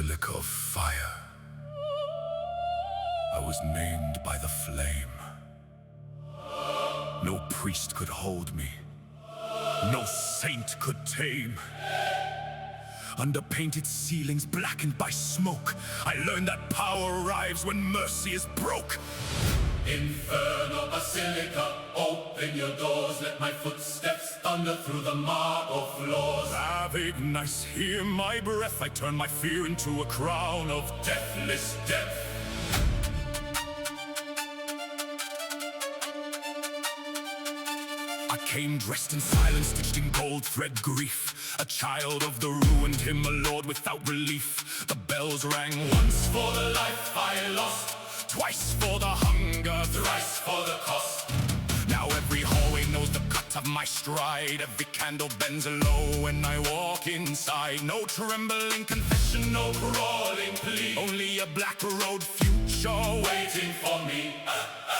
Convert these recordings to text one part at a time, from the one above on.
basilica of fire. I was named by the flame. No priest could hold me. No saint could tame. Under painted ceilings blackened by smoke, I learned that power arrives when mercy is broke. Inferno Basilica, open your doors, let my footsteps thunder through the marble floors. Ave Ignis, hear my breath, I turn my fear into a crown of Deathless depth. I came dressed in silence, stitched in gold thread grief. A child of the ruined him, a lord without relief. The bells rang Once for the life I lost, twice for the hunger, thrice for the cost. now every hallway knows the cut of my stride. Every candle bends low when I walk inside. No trembling confession, No crawling plea, only a black road future waiting for me.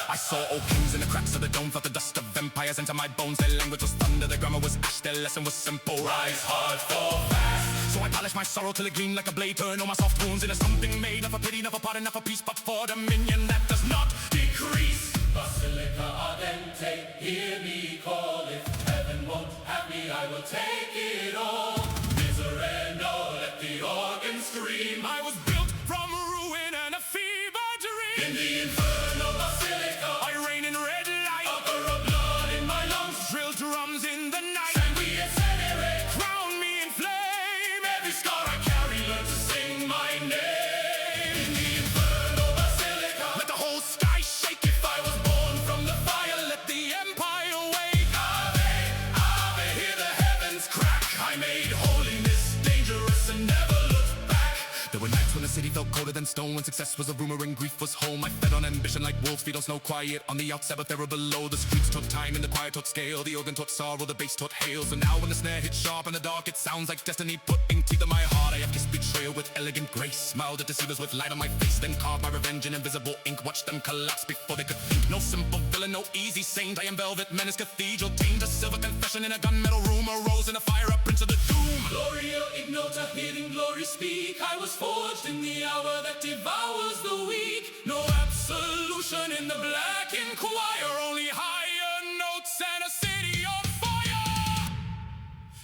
I saw old kings in the cracks of the dome, felt the dust of empires enter my bones. Their language was thunder, their grammar was ash, their lesson was simple. Rise hard, fall fast. So I polished my sorrow till it gleamed like a blade, turn all my soft wounds into something made. Not for pity, not for pardon, not for peace, but for dominion that does not decrease. Basilica ardente, hear me call. If heaven won't have me, I will take it all. Miserere, no, let the organ scream. I was built from ruin and a fever dream. In the Inferno Basilica, I reign in red light, utter of blood in my lungs. drill drums in the night, Miserere, crown me in flame. every scar I carry, learn to sing my name. In the Inferno Basilica, Let the whole sky shake. if I was born from the fire, Let the empire wake. Ave, Ave, hear the heavens crack. I made holiness dangerous and never looked back. There were nights when the city felt colder than stone, when success was a rumor and grief was home. I fed on ambition like wolves feed on snow, quiet on the outside but they were below. The streets taught time and the choir taught scale, the organ taught sorrow, the bass taught hail. So now when the snare hits sharp in the dark, it sounds like destiny putting teeth in my heart. I have kissed betrayal with elegant grace, smiled at deceivers with light on my face, then carved my revenge in invisible ink. Watched them collapse before they could think. No simple villain, no easy saint. I am velvet menace, cathedral tamed. A silver confession in a gunmetal room, arose in a fire, a prince of the doom. Gloria ignota, hidden glory speak. I was forged in the hour that devours the weak. No absolution in the blackened choir, only higher notes and a city on fire.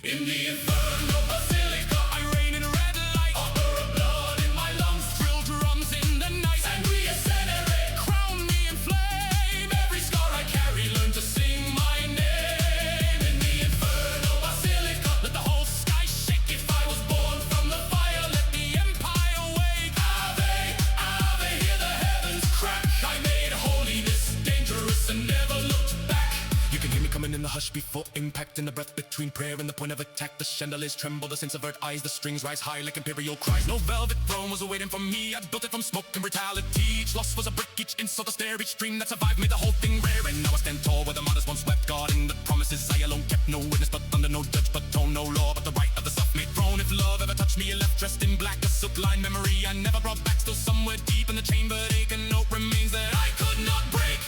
In the Inferno Basilica, I reign in red light, utter of blood in my lungs. drill drums in the night, Miserere, crown me in flame. every scar I carry, learn to sing my name. In the Inferno Basilica, Let the whole sky shake. if I was born from the fire, Let the empire wake. Ave, Ave, hear the heavens crack. I made holiness dangerous and never looked back. You can hear me coming in the hush before impact, in the breath between prayer and the point of attack. The chandeliers tremble, the saints avert eyes, the strings rise high like imperial cries. No velvet throne was awaiting for me, I built it from smoke and brutality. Each loss was a brick, each insult a stare, each dream that survived made the whole thing rare. And now I stand tall where the martyrs once wept, guarding the promises I alone kept. No witness but thunder, no judge but tone, no law but the right of the self-made throne. If love ever touched me, it left dressed in black, a silk-lined memory I never brought back. Still somewhere deep in the chamber, aching note remains that I could not break.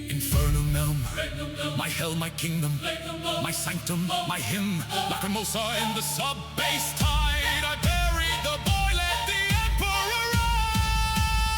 Infernal realm, my hell, my kingdom, my sanctum, my hymn, lacrimosa in the sub-bass tide. I buried the boy, let the emperor rise.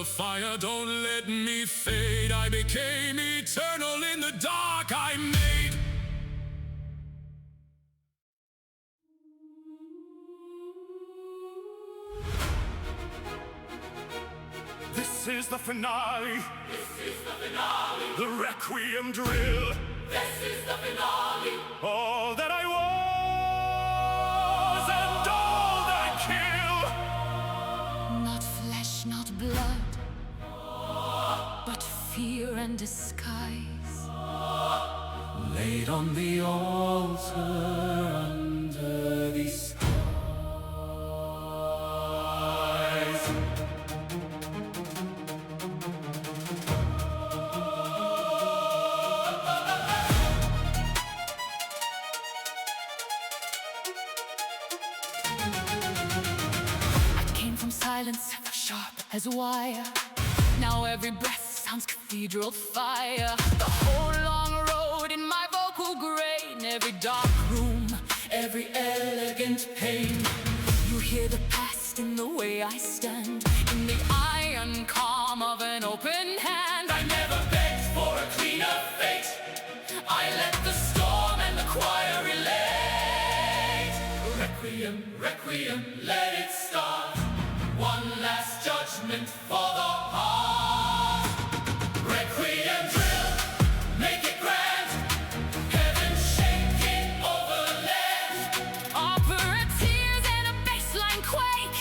of fire, don't let me fade. I became eternal in the dark I made. This is the finale. This is the finale. The Requiem drill. This is the finale. All that I was and all that I kill. Not flesh, not blood, but fear and disguise. Laid on the altar under these skies. Silence sharp as a wire. Now every breath sounds cathedral fire. The whole long road in my vocal grain. Every dark room, every elegant pain. You hear the past in the way I stand, in the iron calm of an open hand. I never begged for a cleaner fate. I let the storm and the choir relate. Requiem, requiem, let it start. One last judgment for the heart. Requiem drill, make it grand. Heaven shaking over land. Opera tears and a bassline quake.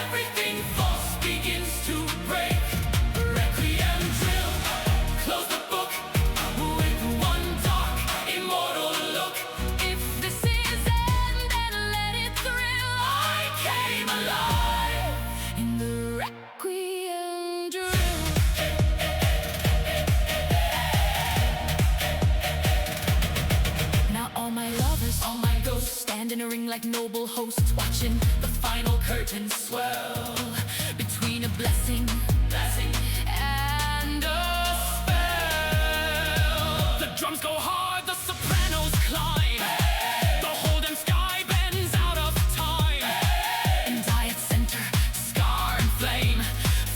Everything false begins to break. Requiem drill, close the book with one dark, immortal look. If this is end, then let it thrill. I came alive. In the Requiem drill. Now all my lovers, all my ghosts stand in a ring like noble hosts, watching the final curtain swell between a blessing and a spell. The drums go hard, the sopranos climb. The Holden sky bends out of time. And I at center, Scar and flame,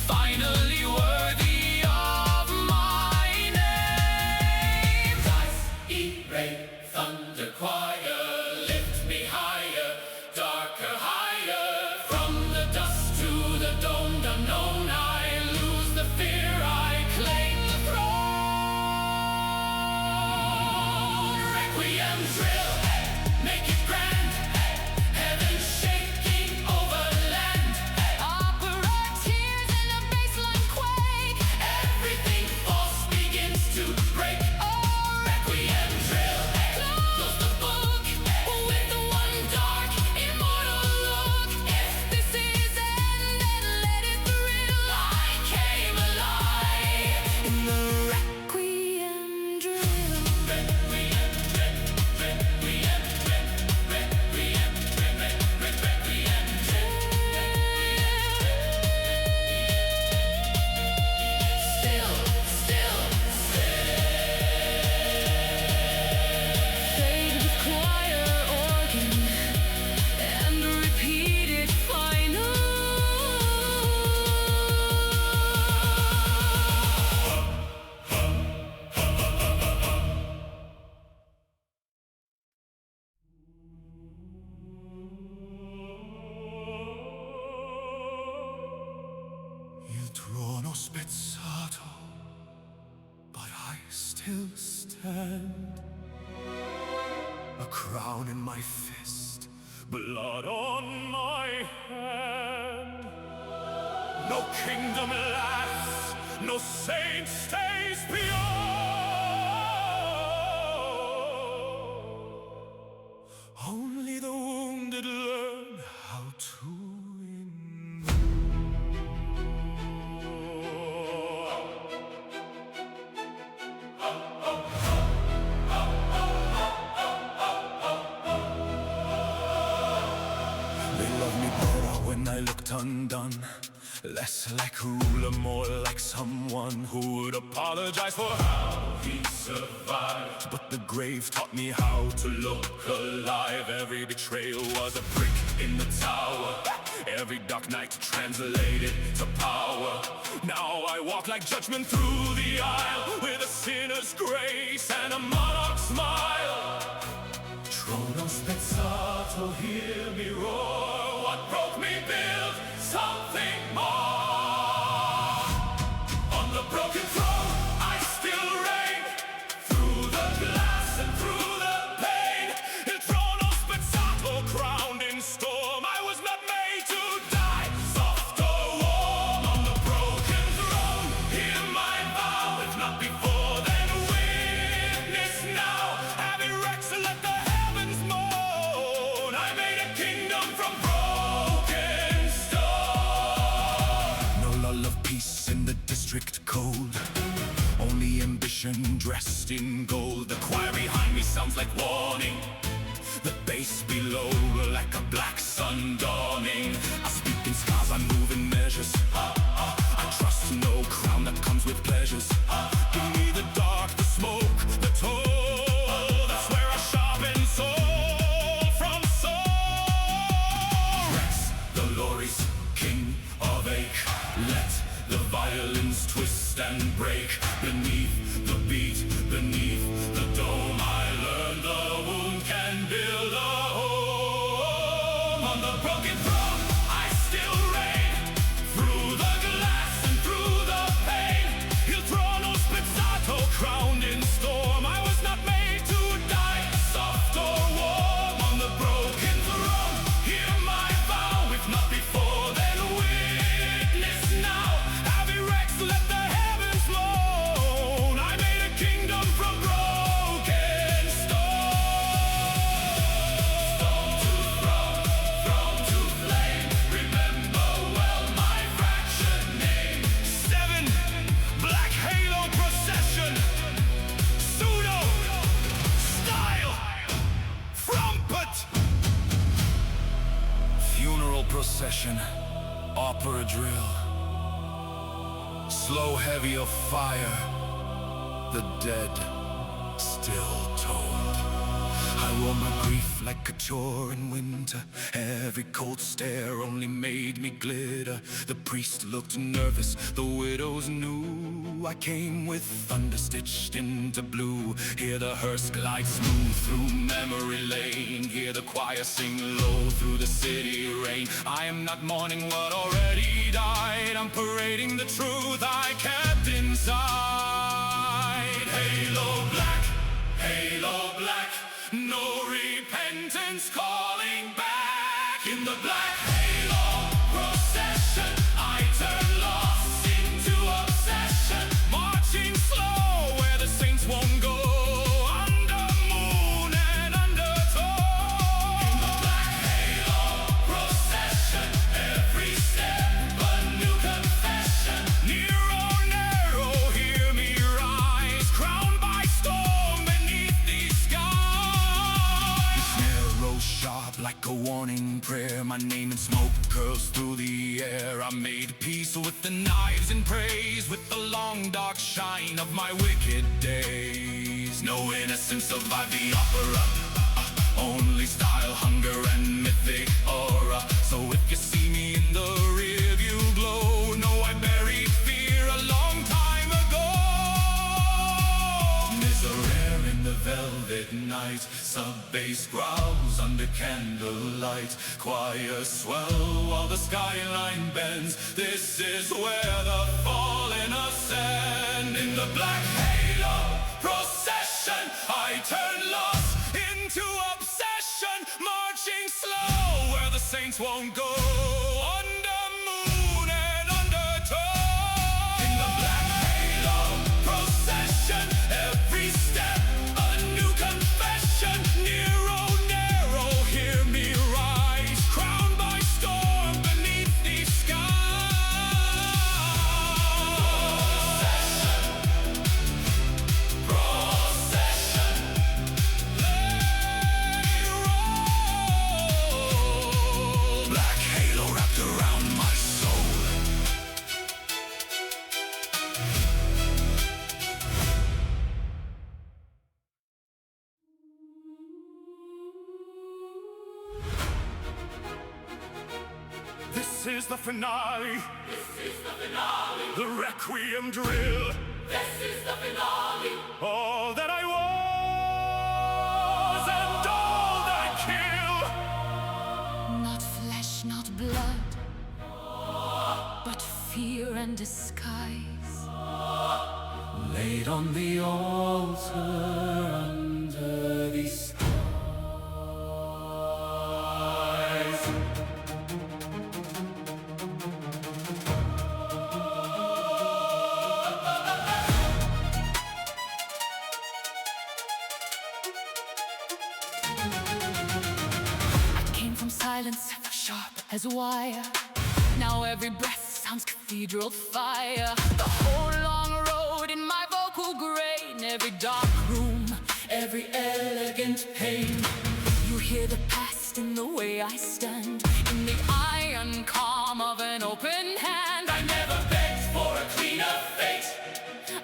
finally worthy of my name. Dice, E-ray, thunder choir, lift me higher, darker, higher. From the dust to the domed unknown, I lose the fear, I claim the throne. Requiem drill, make it grand. Heaven shaking over land. opera tears and a bassline quake. Everything false begins to break. Requiem drill, close the book with the one dark, immortal look. If this is end, then let it thrill. I came alive. In the Requiem drill. Fade with choir organ and repeated final. Il Trono Spezzato, but I still stand. A crown in my fist, blood on my hand. No kingdom lasts, no saint stays pure. Only the wounded learn how to endure. They loved me better when I looked undone. Less like a ruler, more like someone who would apologize for how he survived. But the grave taught me how to look alive. Every betrayal was a brick in the tower. Every dark night translated to power. Now I walk like judgment through the aisle, with a sinner's grace and a monarch's smile. Trono Spezzato, hear me roar. What broke me build something more. On the broken throne I still reign, through the glass and through the pain. Il Trono Spezzato, crowned in storm. I was not made to die, soft or warm. On the broken throne, hear my vow. If not before, then witness now. Have erects and let the heavens moan. I made a kingdom from broken stone. No lull of peace in the district code, only ambition dressed in gold. The choir behind me sounds like warning, the bass below like a black sun dawning. I speak in scars, I move in measures. I trust no crown that comes with pleasures. Give me the dark, the smoke, the toll. That's where I sharpen soul from soul. Rex, the Lorries, king of ache. Let the violins twist and break. Beneath the beat, beneath the dome, I learned the wound can build a home. On the broken throne, I still reign, through the glass and through the pain. Il Trono Spezzato, crowned in storm. I was not made to die, soft or warm. On the broken throne, hear my vow. If not before, then witness now. Have erects, let the heavens moan. I made a kingdom from broken stone. Stone to throne, throne to flame. Remember well my fraction name. 7, black halo procession. Pseudo style, trumpet. Funeral procession, opera drill. Slow, heavy of fire, the dead still told. I wore my grief like a chore in winter. Every cold stare only made me glitter. The priest looked nervous, the widows knew I came with thunder stitched into blue. Hear the hearse glide smooth through memory lane. Hear the choir sing low through the city rain. I am not mourning what already died. I'm parading the truth I kept inside. Halo black, no repentance calling back. In the black halo procession, I turn loss into obsession. Marching slow where the saints won't go, under moon and undertow. In the black halo procession, every step a new confession. Nero, hear me rise, crowned by storm beneath these skies. This narrow sharp like a warning prayer. My name in smoke curls through the air. I made peace with the knives and praise, with the long dark shine of my wicked days. No innocence survived the opera, only style, hunger and mythic aura. So if you see me in the rear view glow, know I buried fear a long time ago. Miserere in the velvet night, sub-bass growls under candlelight. Choir swell while the skyline bends. This is where the fallen ascend. In the black halo procession, I turn loss into obsession. Marching slow where the saints won't go, under moon and undertow. In the black halo procession, every step a new confession. Nero, hear me rise, crowned by storm beneath these skies. Procession, let it roll. Black this is the finale. The Requiem drill. This is the finale. All that I was and all that I kill. Not flesh, not blood, but fear and disguise. Laid on the altar under these skies. Silence sharp as a wire. Now every breath sounds cathedral fire. The whole long road in my vocal grain. Every dark room, every elegant pain. You hear the past in the way I stand, in the iron calm of an open hand. I never begged for a cleaner fate.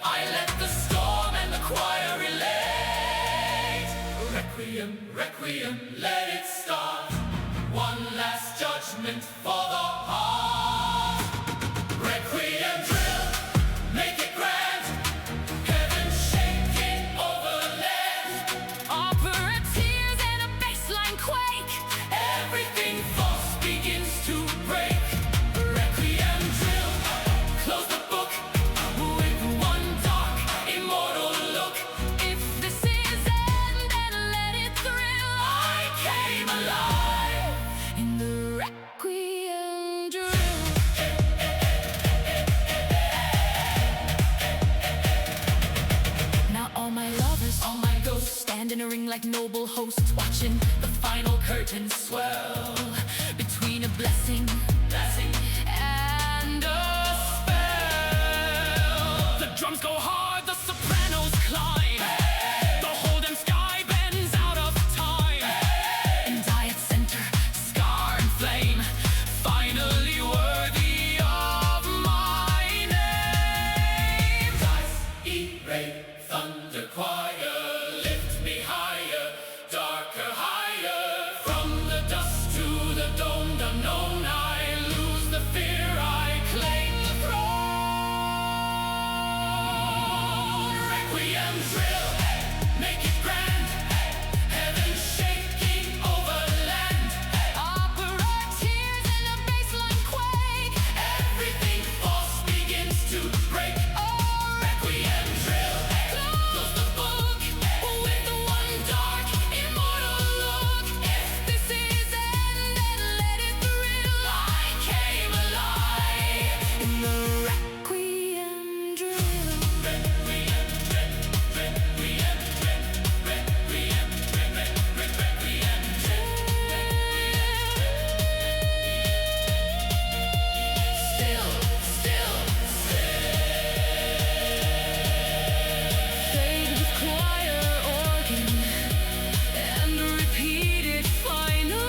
I let the storm and the choir relate. Requiem, requiem, let it start. One last judgment for the heart. Requiem drill, make it grand. Heaven shaking over land. Opera tears and a bassline quake. Everything false begins to break. Requiem drill, close the book with one dark, immortal look. If this is end, then let it thrill. I came alive. In the Requiem drill. Now all my lovers, all my ghosts stand in a ring like noble hosts, watching the final curtain swell between a blessing and a spell. The drums go hard, the sopranos climb. The whole damn sky bends out of time. And I at center, scar and flame, finally worthy of my name. Dice, E-ray, thunder choir, lift me higher, darker, higher. From the dust to the domed unknown, I lose the fear, I claim the throne. Requiem drill, make it grand. Heaven shaking over land. Opera tears and a bassline quake. Everything false begins to break. Requiem drill, close the book with the one dark, immortal look. If this is end, then let it thrill. I came alive. In the Requiem drill. Fade with choir organ and repeated final.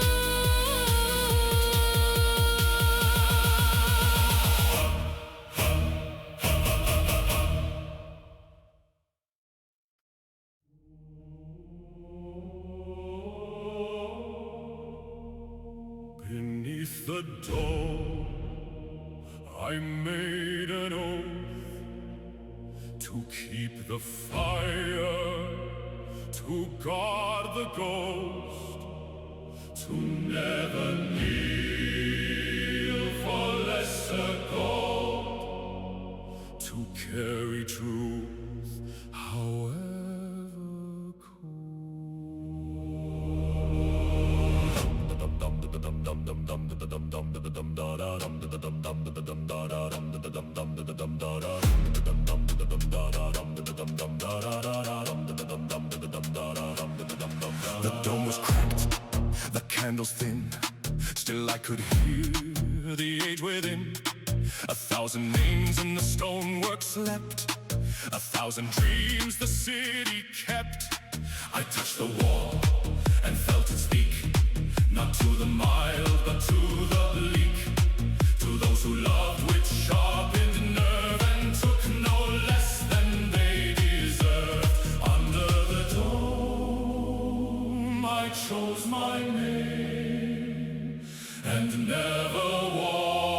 Beneath the dome, I made an oath to keep the fire, to guard the ghost, to never kneel for lesser gold, to carry truth, however The dome was cracked, the candles thin. Still I could hear the age within. 1,000 names in the stonework slept. 1,000 dreams the city kept. I touched the wall and felt it speak, not to the mild but to the bleak. To those who loved with sharpened nerve and took no less than they deserved. Under the dome I chose my name and never walked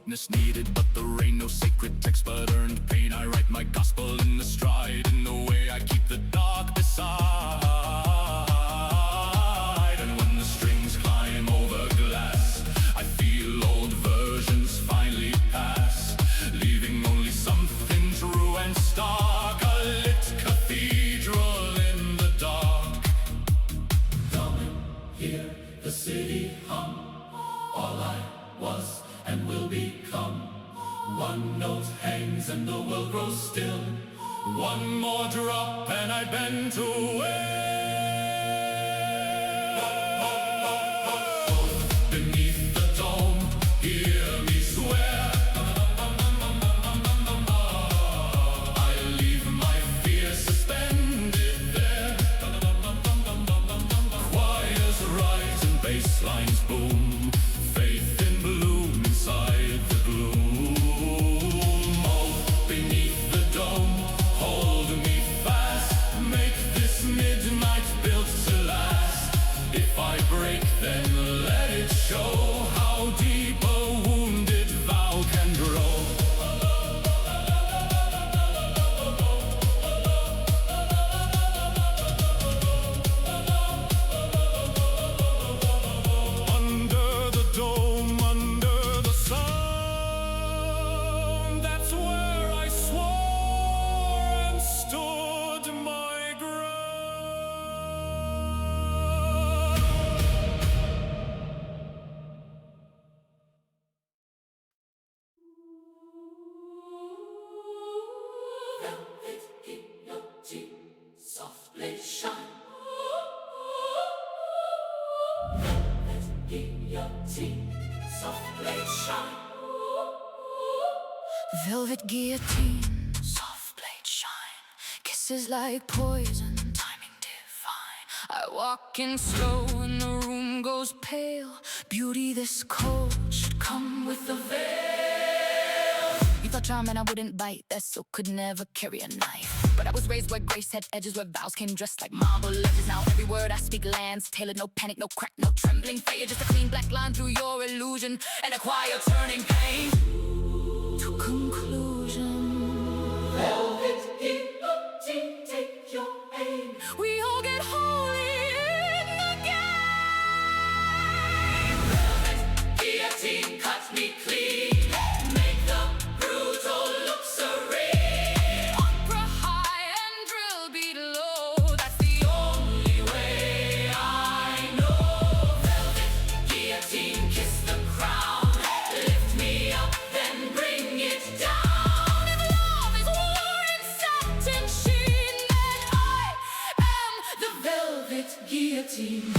witness needed, but there ain't no sacred text but earned pain. I write my gospel in the stride, in the way I keep the dark beside. And when the strings climb over glass, I feel old versions finally pass, leaving only something true and stark, a lit cathedral in the dark. Come and hear the city hum, all I was and will become. One note hangs and the world grows still. One more drop and I bend to it. Beneath the dome, hear me swear, I leave my fear suspended there. Choirs rise and bass lines boom, faith in bloom inside the gloom. Oh, beneath the dome, Hold me fast, make this midnight built to last. If I break, then let it show how deep a wounded vow can grow. Under the dome, under the sun, that's where I swore and stood my ground. velvet guillotine, softly shine. Velvet guillotine, softly shine. Velvet guillotine, soft blade shine, kisses like poison, timing divine. I walk in slow and the room goes pale. Beauty this cold should come with a veil. You thought charm and I wouldn't bite, that silk could never carry a knife. But I was raised where grace had edges, where vows came dressed like marble ledges. Now every word I speak lands tailored, no panic, no crack, no trembling fade. Just a clean black line through your illusion and a quiet turning pain to conclusion. Velvet guillotine, take your aim. We all get holy in the game. Velvet guillotine, cut me clean. Make the brutal look serene. Opera high and drill beat low. That's the Only way I know. Velvet guillotine, kiss the crown. Lift me up, then bring it down. if love is war in satin sheen, then I am the Velvet guillotine.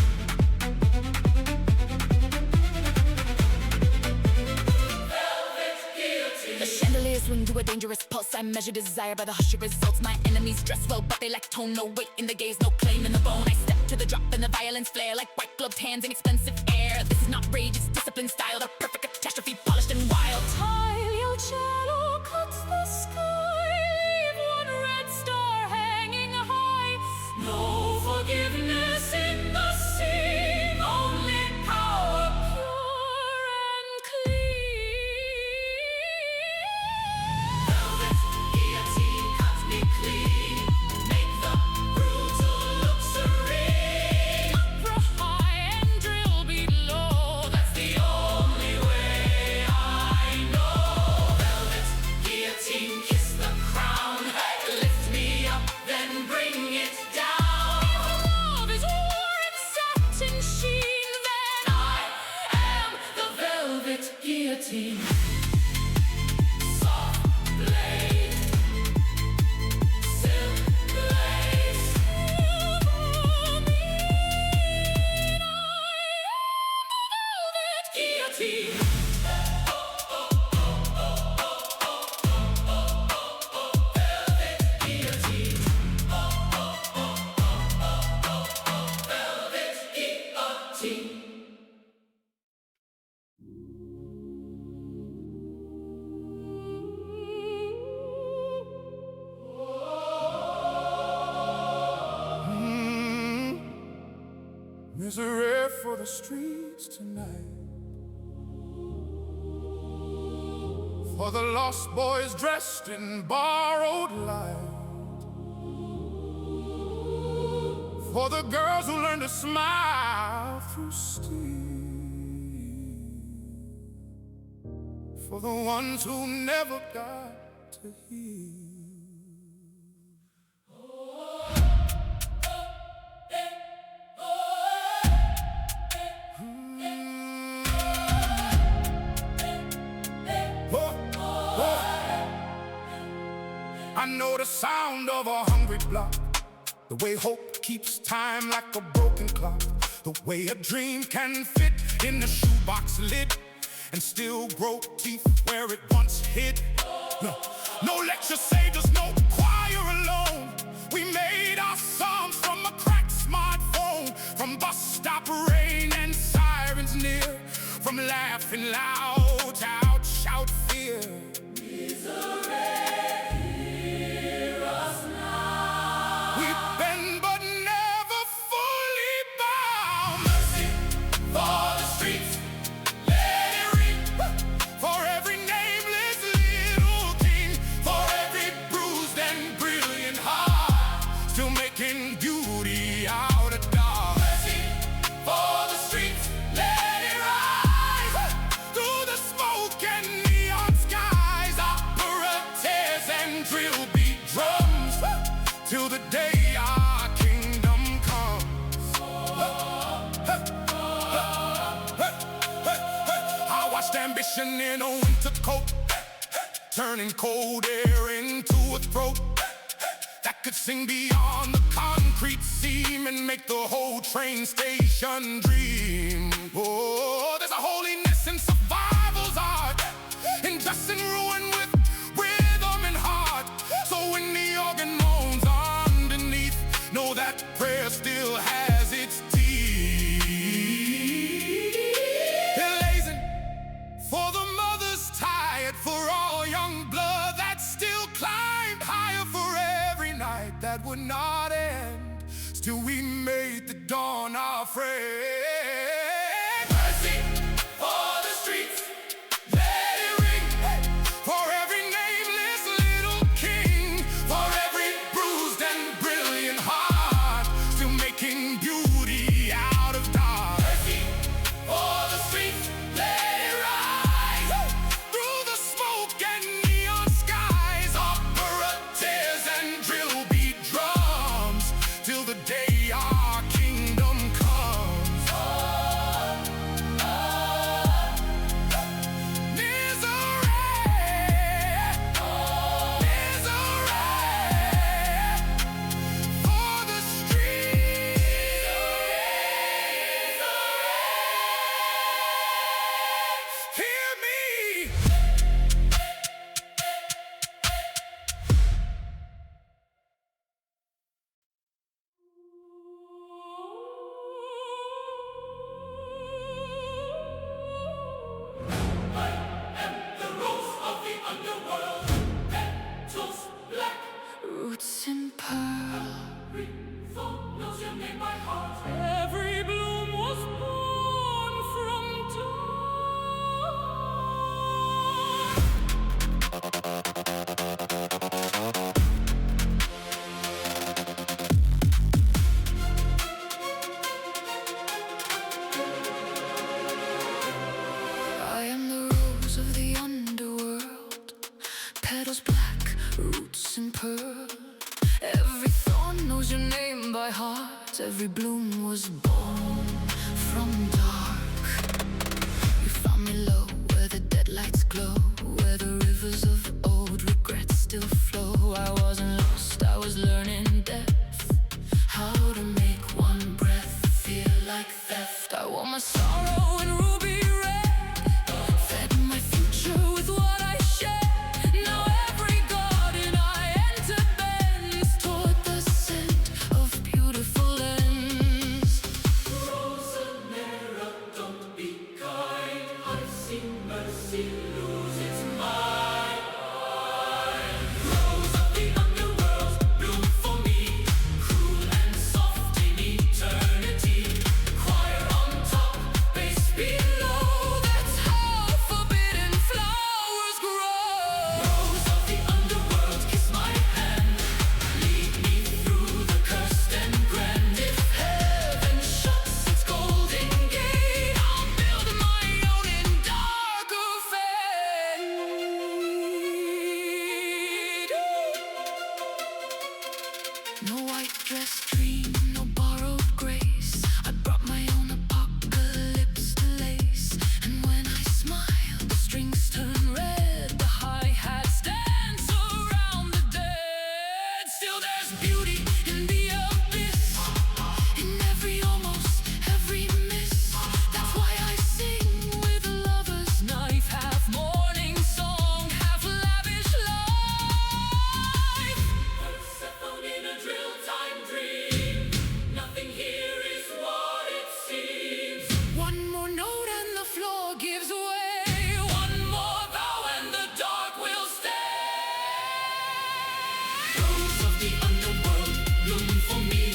Velvet guillotine. The chandelier swing to a dangerous pulse. I measure desire by the hushy results. My enemies dress well, but they lack tone. No weight in the gaze, no claim in the bone. I step to the drop and the violence flare like white gloved hands in expensive air. This is not rage, it's discipline style. The perfect catastrophe, polished and wild. Tile cello cuts the sky. Leave one red star hanging high. No forgiveness in the sea. Only power. Pure and clean. Velvet guillotine, cut me clean. Make the brutal look serene. Opera high and drill beat low. That's the only way I know. Velvet guillotine, kiss the crown. Lift me up, then bring it down. Love is war in satin sheen, then I am the velvet guillotine. Soft blade, silk lace. Velvet guillotine. Velvet guillotine. Velvet guillotine. Miserere for the streets tonight. For the lost boys dressed in borrowed light, for the girls who learned to smile through steam, for the ones who never got to heal. I know the sound of a hungry block, the way hope keeps time like a broken clock, the way a dream can fit in a shoebox lid and still grow teeth where it once hid. No lecture saved us, no choir alone. We made our songs from a cracked smartphone, from bus stop rain and sirens near, from laughing loud to outshout fear. Miserere. Ambition in a winter coat, turning cold air into a throat that could sing beyond the concrete seam and make the whole train station dream. Oh, there's a holiness in survival's art, in dust and ruin with rhythm and heart. So when the organ moans underneath, know that prayer still has its teeth. For the mothers tired, for all young blood that still climbed higher, for every night that would not end, still we made the dawn our friend. Mercy for the streets, let it ring, for every nameless little king, for every bruised and brilliant heart, still making beauty out of dark. Mercy for the streets, let it ring. Petals black, roots in pearl. Every thorn knows your name by heart. Every bloom was born from dark. You found me low where the deadlights glow, where the rivers of old regrets still flow. I wasn't lost, I was learning depth, how to make one breath feel like theft. I wore my sorrow in ruby red, fed my future with what I shared. Now every garden I enter bends toward the scent of beautiful ends. Rosa Nera, don't be kind. I've seen mercy lose its mind. Rose of the underworld. dress dream, no borrowed grace. I brought my own apocalypse to lace. And when I smile, the strings turn red. The hi-hats dance around the dead. Still there's beauty in the abyss, in every almost, every miss. That's why I sing with a lover's knife. Half morning song, half lavish life. Persephone in a drill time dream. Nothing here is what it seems. One more note and the floor gives way. One more vow and the dark will stay. Rose of the underworld, bloom for me.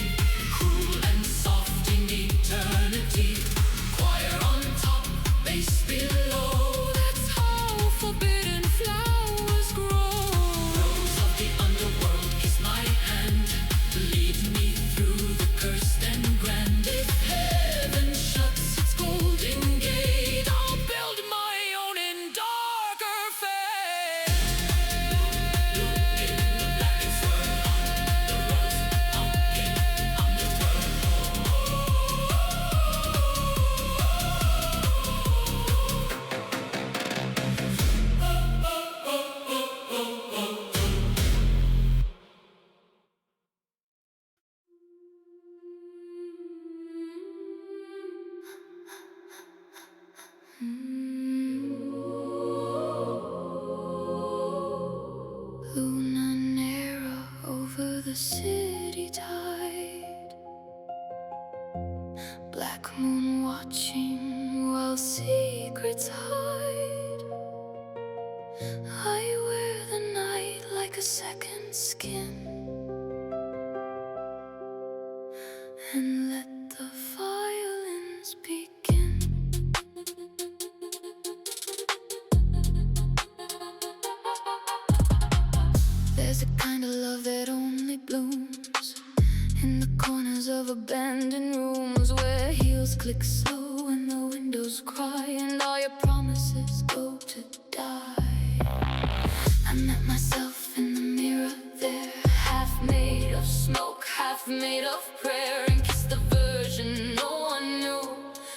Cruel and soft in eternity. Choir on top, bass below. That's how forbidden flowers grow. Rose of the underworld, kiss my hand. Lead me through the cursed and grand. If Heaven shuts its golden gate, I'll build my own in darker fate. in the blackest world, the rose pumpkin Luna Nera over the city tide. Black moon watching while secrets hide. I wear the night like a second skin, and let the violins begin. There's a kind of love that only blooms in the corners of abandoned rooms, where heels click slow and the windows cry and all your promises go to die. I met myself in the mirror there, half made of smoke, half made of prayer, and kissed the version no one knew,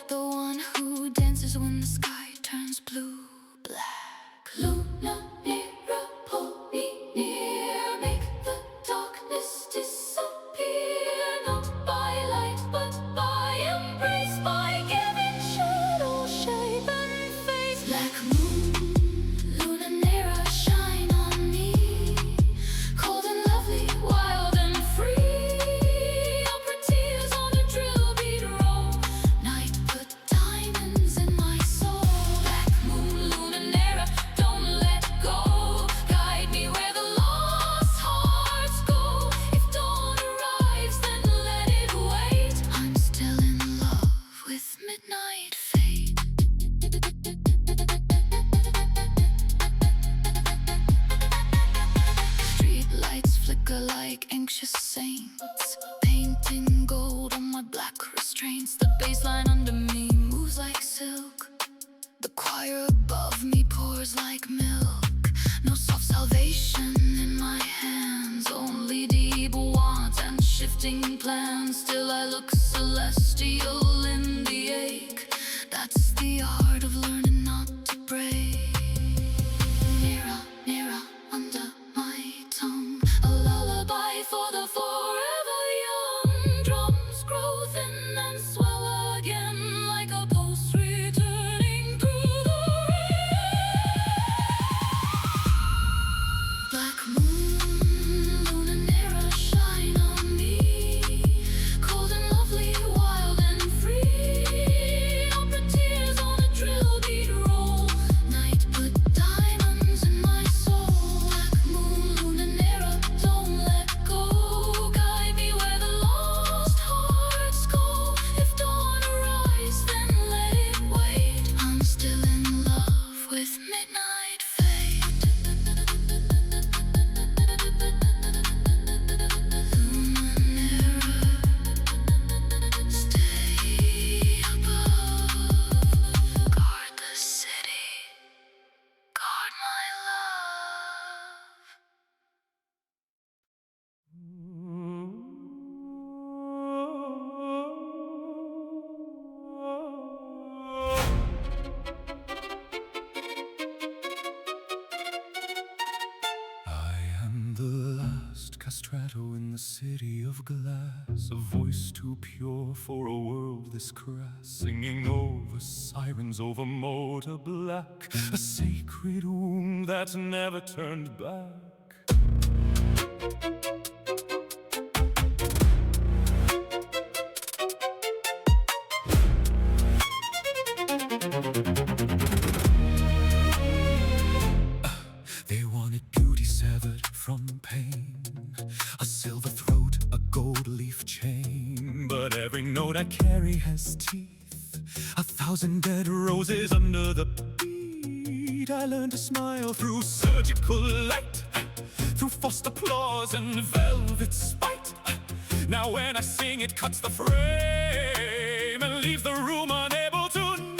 the one who dances when the sky turns blue. Black Luna Nera, pull me near, make the darkness disappear, not by light but by embrace, by giving shadow shape and face. Black moon, Luna Nera, shine on me, cold and lovely, wild and free. I'll put tears on a drill beat roll. Night put diamonds in my soul. Black moon, Luna Nera, don't let go. Guide me where the lost hearts go. If dawn arrives, then let it wait. I'm still in love with midnight fate. Street lights flicker like anxious saints, painting gold on my black restraints. The bassline under me moves like silk, the choir above me pours like milk. No soft salvation in my hands, only deep wants and shifting plans. Still I look celestial in the ache. That's the art of learning not to break. Nera, Nera, under my tongue, a lullaby for the forever young. Drums grow thin and swell again, like a pulse returning through the rain. Black moon, Luna Nera, shine on me, cold and lovely, wild and free. I'll put tears on a drill beat glass, a voice too pure for a world this crass, singing over sirens, over motor black, a sacred womb that never turned back. They wanted beauty severed from pain, a silver throat, a gold leaf chain. But every note I carry has teeth, 1,000 dead roses under the beat. I learned to smile through surgical light, through forced applause and velvet spite. Now when I sing it cuts the frame and leaves the room unable to name.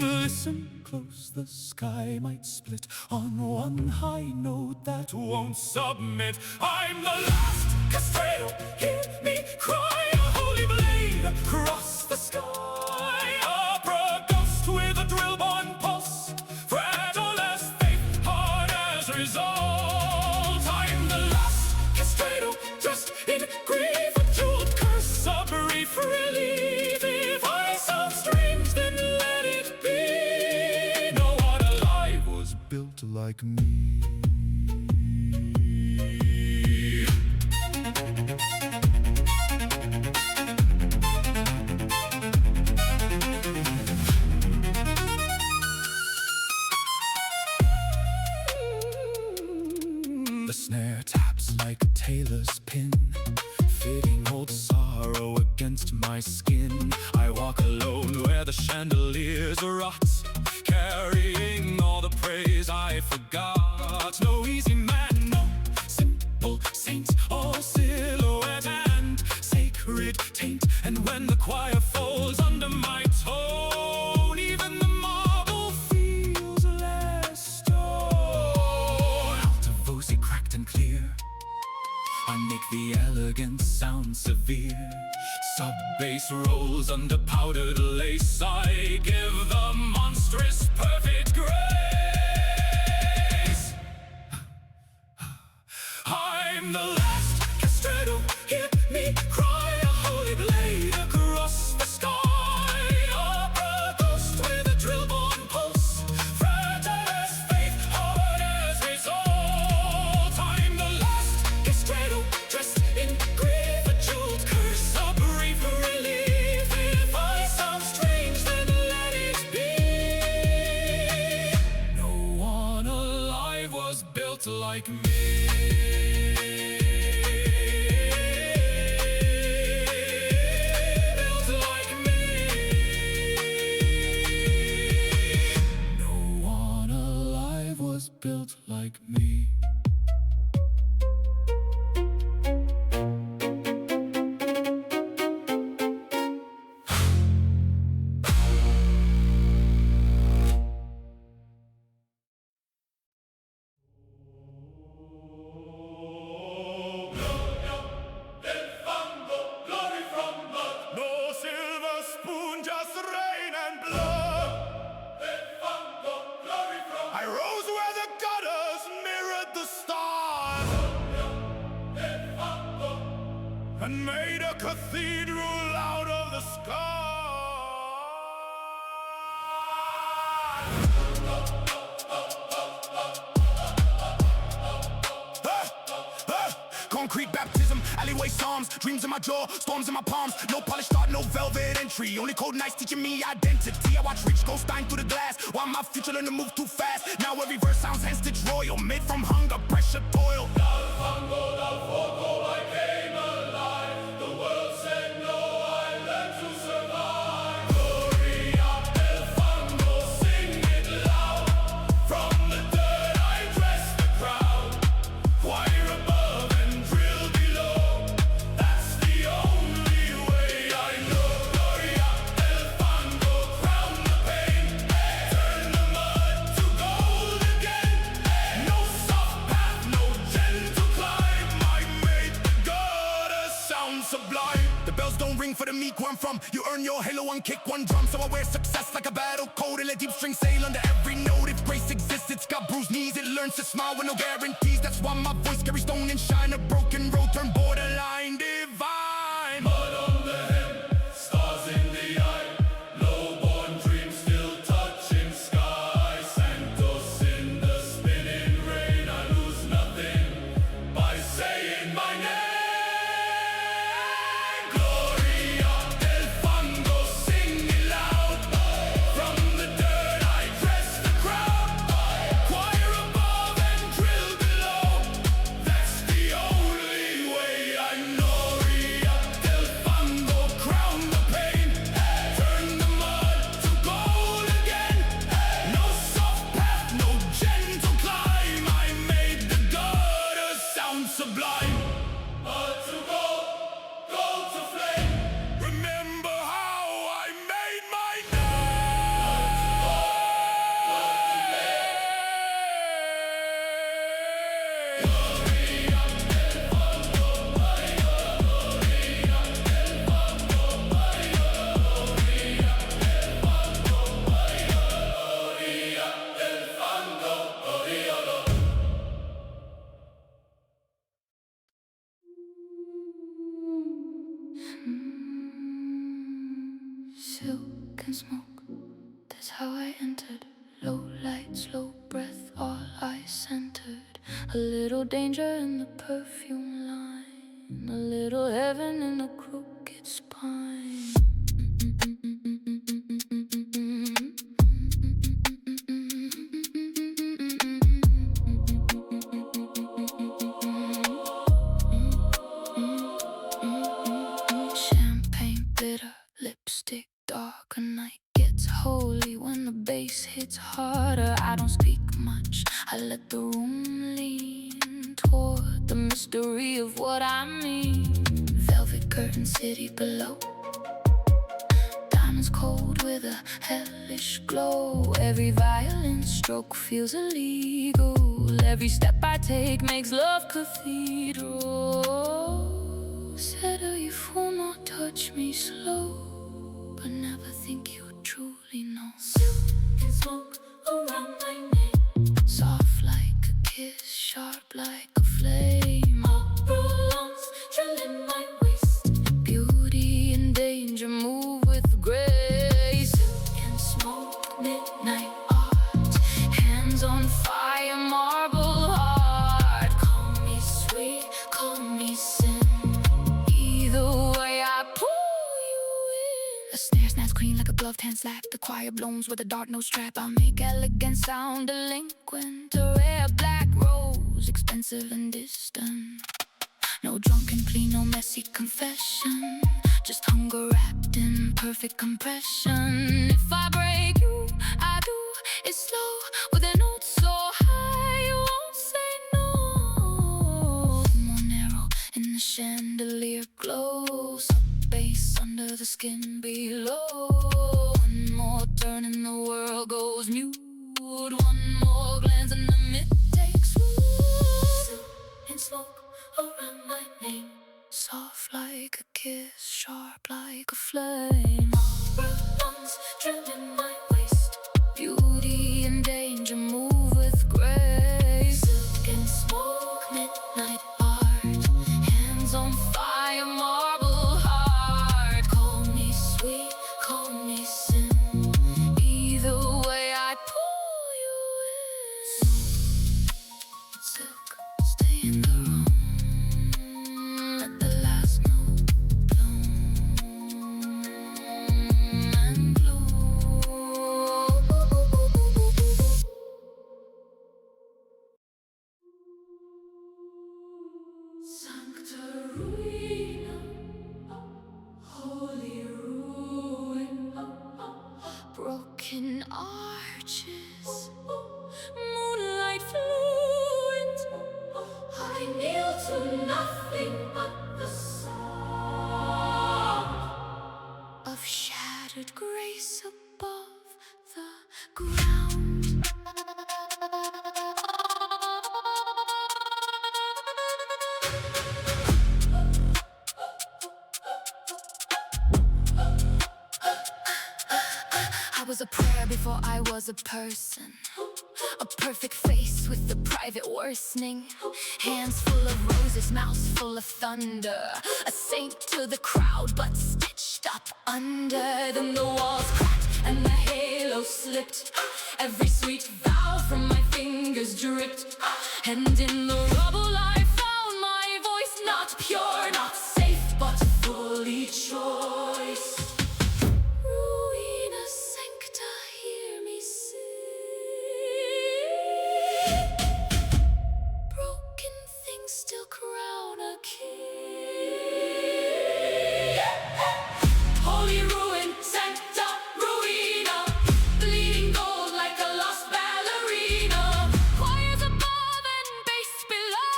Listen close, the sky might split on one high note that won't submit. I'm the last castrato, hear me cry, a holy blade across the sky. Opera ghost with a drill-born pulse, fragile as faith, hard as resolve. I'm the last castrato, just in grief, a jeweled curse, a brief relief. If I sound strange, then let it be. No one alive was built like me. The snare taps like a tailor's pin, fitting old sorrow against my skin. I walk alone where the chandeliers rot, carrying all the praise I forgot. No easy man, no simple saint, all silhouette and sacred taint. And when the choir falls under my tone, even the marble feels less stone. Out of voice cracked and clear, I make the elegant sound severe. Sub bass rolls under powdered lace, I give the monstrous perfect grace. I'm the last castrato, hear me cry, a holy blade across the sky. Opera ghost with a drill-born pulse, fragile as faith, hard as resolve. I'm the last castrato, dressed in grief, a jeweled curse, a brief relief. If I sound strange, then let it be. No one alive was built like me. Built like me. No one alive was built like me. Del fango, glory from mud. No silver spoon, just rain and blood. Del fango, glory from I rose where the gutters mirrored the stars, Del fango. and made a cathedral out of the sky. Concrete baptism, alleyway psalms, dreams in my jaw, storms in my palms. No polished art, no velvet entry, only cold nights teaching me identity. I watch rich go stein through the glass, while my future learn to move too fast. Now every verse sounds hand-stitched royal, made from hunger, pressure, toil. Dal fango, dal fuoco, I came alive. The world said no, I learned to survive. Gloria del fango, sing it loud. From the dirt I dress the crowd. Choir above and drill below. That's the only way I know. Gloria del fango, crown the pain. Turn the mud to gold again. No soft path, no gentle climb. I made the goddess sound sublime. The bells don't ring for the meek where I'm from. You earn your halo, one kick, one drum. So I wear success like a battle code and let deep string sail under every note. If grace exists, lost, it's got bruised knees. It learns to smile with no guarantees. That's why my voice carries stone and shine. A broken road turned borderline divine. Mud on the hem, stars in the eye. Low-born dreams still touching sky. Santos in the spinning rain. I lose nothing by saying my name. Gloria del Fango, sing it loud. From the dirt I dress the crowd. Choir above and drill below. That's the only way I know. Gloria del Fango, crown the pain. Turn the mud to gold again. No soft path, no gentle climb. I made the gutter sound sublime. Mud to gold, gold to flame. Remember how I made my Silk and smoke, that's how I entered. Low lights, low breath, all I centered. A little danger in the perfume line, a little heaven in the crooked spine. Champagne bitter, lipstick dark. A night gets holy when the bass hits harder. I don't speak much, I let the room lean toward the mystery of what I mean. Velvet curtain city below, diamonds cold with a hellish glow. Every violin stroke feels illegal. Every step I take makes love cathedral. Said, oh, you fool, not touch me slow, but never think you truly know. Silk and smoke around my neck, soft like a kiss, sharp like a flame. Opera lungs drilling my waist, beauty and danger move with grace. Silk and smoke, midnight art, hands on fire, marble heart. Call me sweet, call me sin. Either way I pull you in. The snare snaps clean like a gloved hand slap. The choir blows with a dart, no strap. I make elegant sound delinquent. A rare black rose, expensive and distant. No drunken plea, no messy confession. Just hunger wrapped in perfect compression. If I break you, I do it slow with a note so high you won't say no. More narrow in the chandelier glows, up bass under the skin below. One more turn and the world goes mute. One more glance and the mid takes root. Silk and smoke around my name, soft like a kiss, sharp like a flame. Opera lungs drilling my waist, beauty and danger move with grace. Silk and smoke, midnight art, hands on fire, marble heart. Call me sweet, call me sin. Either way I pull you in. Silk, stay in the room. Let the last note bloom and glow. Sancta Ruina, holy ruin, broken arches, moonlight fluent. I kneel to nothing but the sound of shattered grace above the ground. I was a prayer before I was a person. A perfect face with the private worsening. Hands full of roses, mouth full of thunder. A saint to the crowd, but stitched up under. Then the walls cracked and the halo slipped. Every sweet vow from my fingers dripped. And in the rubble I found my voice. Not pure, not safe, but fully choice. Ruina sancta, hear me sing. Broken things still crown a king. Holy ruin, sancta ruina, bleeding gold like a lost ballerina. Choirs above and bass below.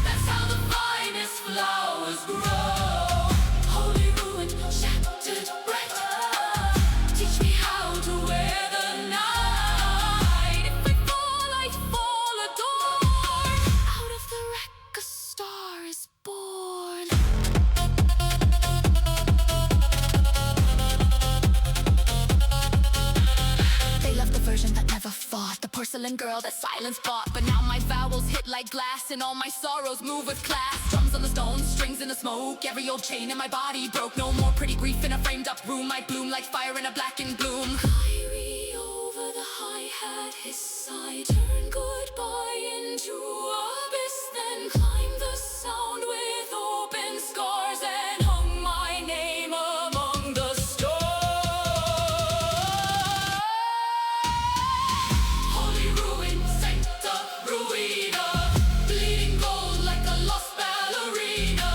That's how the finest flowers grow. Holy ruin, shattered bright. Teach me how to wear the night. If I fall adored. Out of the wreck a star is born. They love the version that never fought, the porcelain girl that silence bought. But now my vowels hit like glass, and all my sorrows move with class. Drums on the stones, strings in the smoke, every old chain in my body broke. No more pretty grief in a framed up room. I bloom like fire in a blackened bloom. Kyrie over the hi-hat, his side. Turn goodbye into abyss, then climb the sound with open scars and hung my name among the stars. Holy ruin, sancta ruina, bleeding gold like a lost ballerina.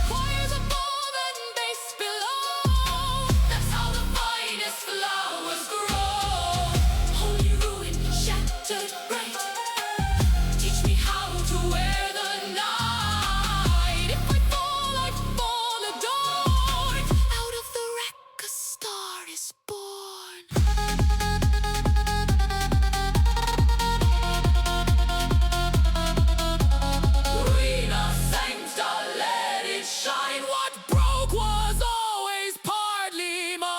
Choirs above and bass below. That's how the finest flowers grow. Holy ruin, shattered bright. Teach me how to wear the night. If I fall adored. Out of the wreck a star is born. Ruina sancta, let it shine. What broke was always partly mine.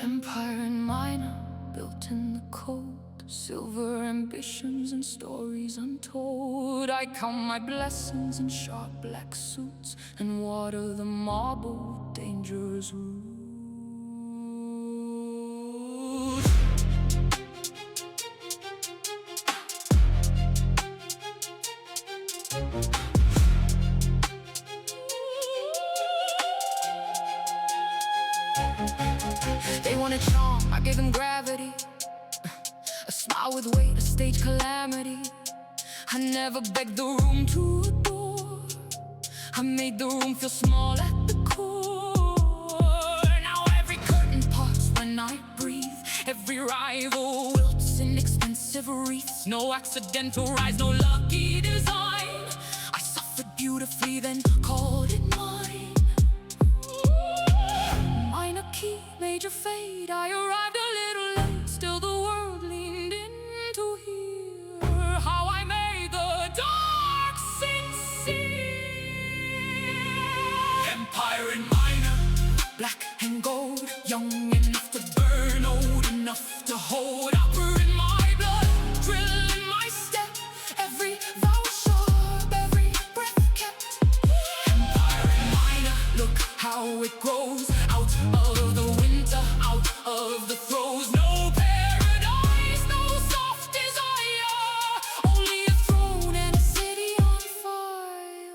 Empire and minor, built in the cold. Silver ambitions and stories untold. I count my blessings in sharp black suits and water the marble with dangerous roots. They wanted charm, I gave them gravity. A smile with weight, a stage calamity. I never begged the room to adore. I made the room feel small at the core. Now every curtain parts when I breathe. Every rival wilts in expensive wreaths. No accidental rise, no lucky design. I suffered beautifully, then called it mine. Minor key, major fade. I arrived a little late. Still the world leaned in to hear how I made the dark sincere. Empire in minor, Black and gold, young enough to burn, old enough to hold. Opera in my blood, drill in my step. Every vow sharp, every breath kept. Empire in minor, look how it grows. Out of the winter, out of the throes. No paradise, no soft desire. Only a throne and a city on fire.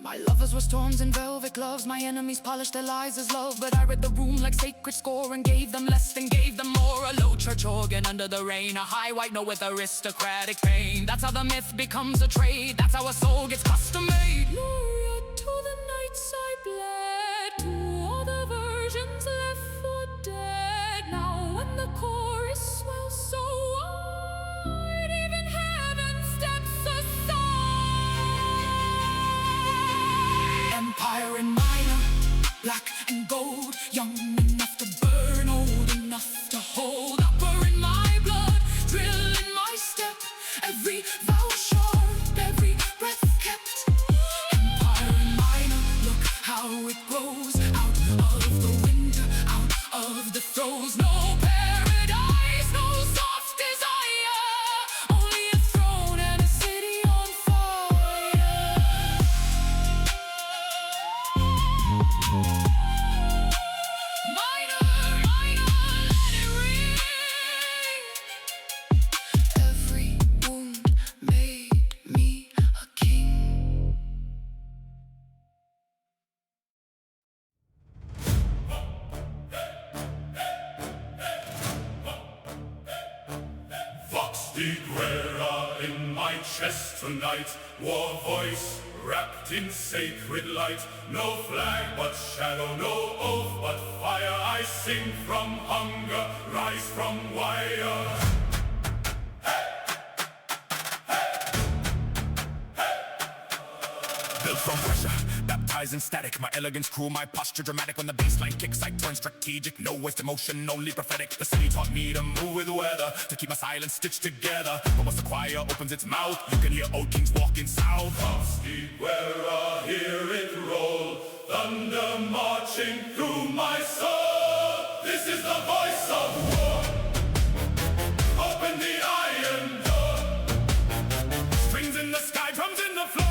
My lovers were storms in velvet gloves. My enemies polished their lies as love. But I read the room like sacred score and gave them less than gave them more. A low church organ under the rain. A high white note with aristocratic pain. That's how the myth becomes a trade. That's how a soul gets custom made. Gloria to the nights I bled, to all the versions left for dead. Now when the chorus swells so wide, even heaven steps aside. di Guerra in my chest tonight. War voice wrapped in sacred light. No flag but shadow, no oath but fire. I sing from hunger, rise from wire. Built from pressure, baptized in static. My elegance crew, my posture dramatic. When the baseline kicks, I turn strategic. No waste emotion, only prophetic. The city taught me to move with weather, to keep my silence stitched together. But once the choir opens its mouth, you can hear old kings walking south. Vox di Guerra, hear it roll. Thunder marching through my soul. This is the voice of war. Open the iron door. Strings in the sky, drums in the floor.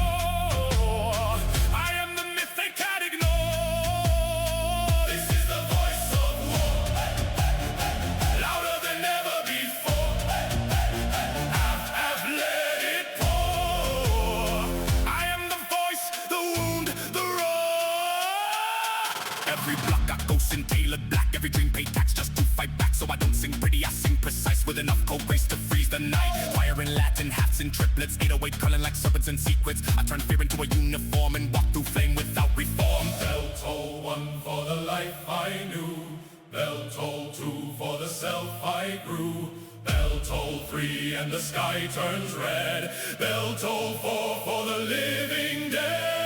Every dream paid tax just to fight back. So I don't sing pretty, I sing precise. With enough cold grace to freeze the night. Fire in Latin, hats in triplets. 808 curling like serpents in sequence. I turn fear into a uniform and walk through flame without reform. Bell toll one for the life I knew. Bell toll two for the self I grew. Bell toll three and the sky turns red. Bell toll four for the living dead.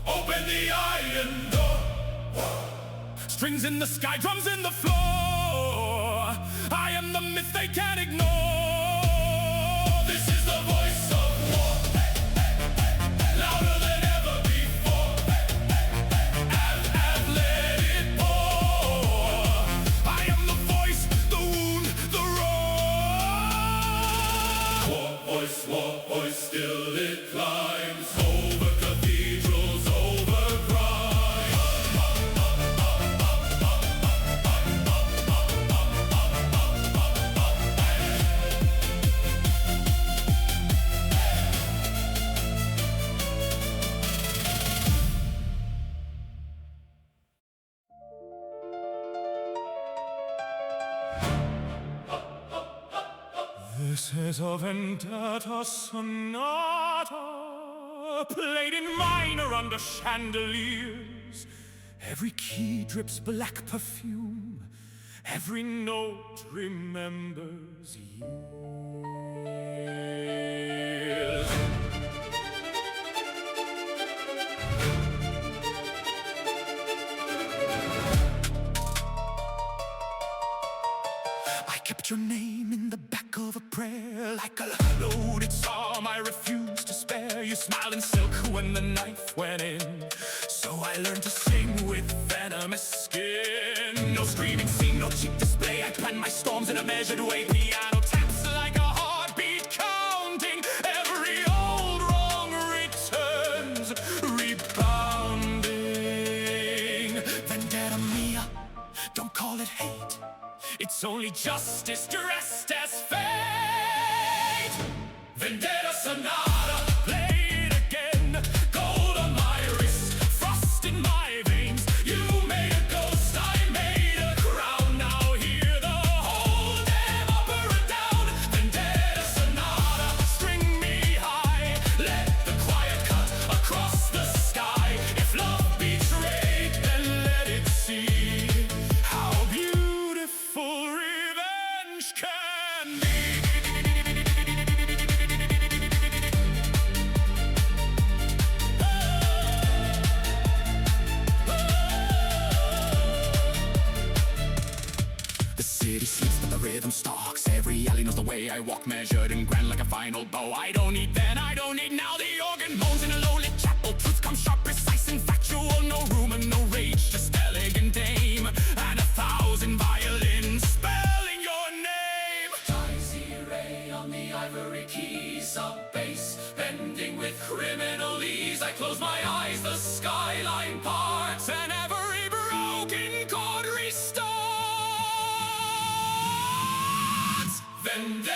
Open the iron door. Strings in the sky, drums in the floor. I am the myth they can't ignore. This is the voice of war. Louder than ever before. Have let it pour. I am the voice, the wound, the roar. War voice, still it climbs. Over cathedrals, over crime. This is a Vendetta Sonata, played in minor under chandeliers. Every key drips black perfume, every note remembers years. I kept your name in the back of a prayer, like a loaded psalm I refused to spare. You smiled in silk when the knife went in, so I learned to sing with venomous skin. No screaming scene, no cheap display. I plan my storms in a measured way. Piano taps like a heartbeat, counting every old wrong returns, rebounding. Vendetta mia, don't call it hate. It's only justice dressed as fate. Vendetta Sonata, play it again. Gold on my wrist, frost in my veins. You made a ghost, I made a crown. Now hear the whole damn opera down. Vendetta Sonata, string me high. Let the choir cut across the sky. If love betrayed, then let it see how beautiful revenge can be. The city sleeps but the rhythm stalks. Every alley knows the way I walk, measured and grand like a final bow. I don't need then, I don't need now. The organ moans in a lowly chapel. Truth comes sharp, precise and factual. No rumor, no rage, just elegant aim. And 1,000 violins spelling your name. Miserere on the ivory keys, sub bass bending with criminal ease. I close my eyes, the skyline parts, and every broken chord restarts. Vendetta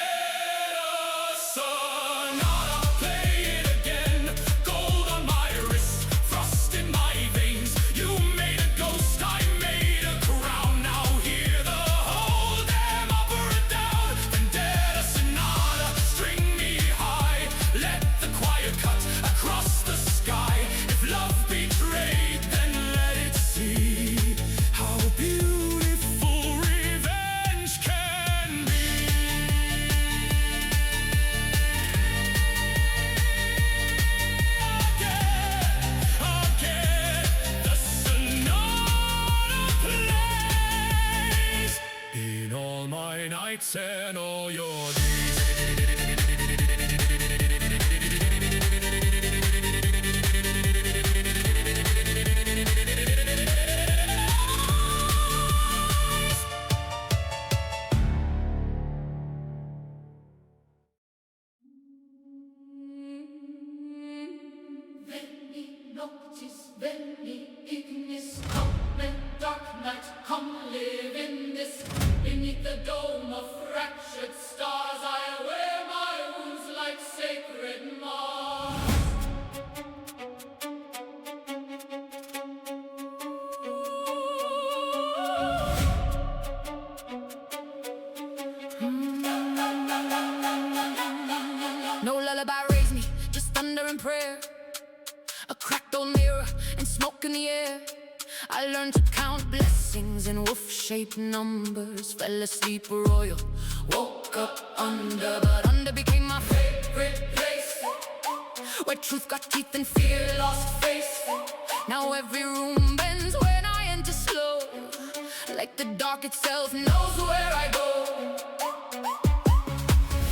Sonata, play it again. Gold on my wrist, frost in my veins. You made a ghost, I nights and all your days. Veni Noctis, Veni Ignis, come and dark night, come live in this. Beneath the dome of fractured stars, I wear my wounds like sacred moss. No lullaby raised me, just thunder and prayer. A cracked old mirror and smoke in the air. I learned to count blessings in wolf-shaped numbers. Fell asleep royal, woke up under. But under became my favorite place, where truth got teeth and fear lost face. Now every room bends when I enter slow, like the dark itself knows where I go.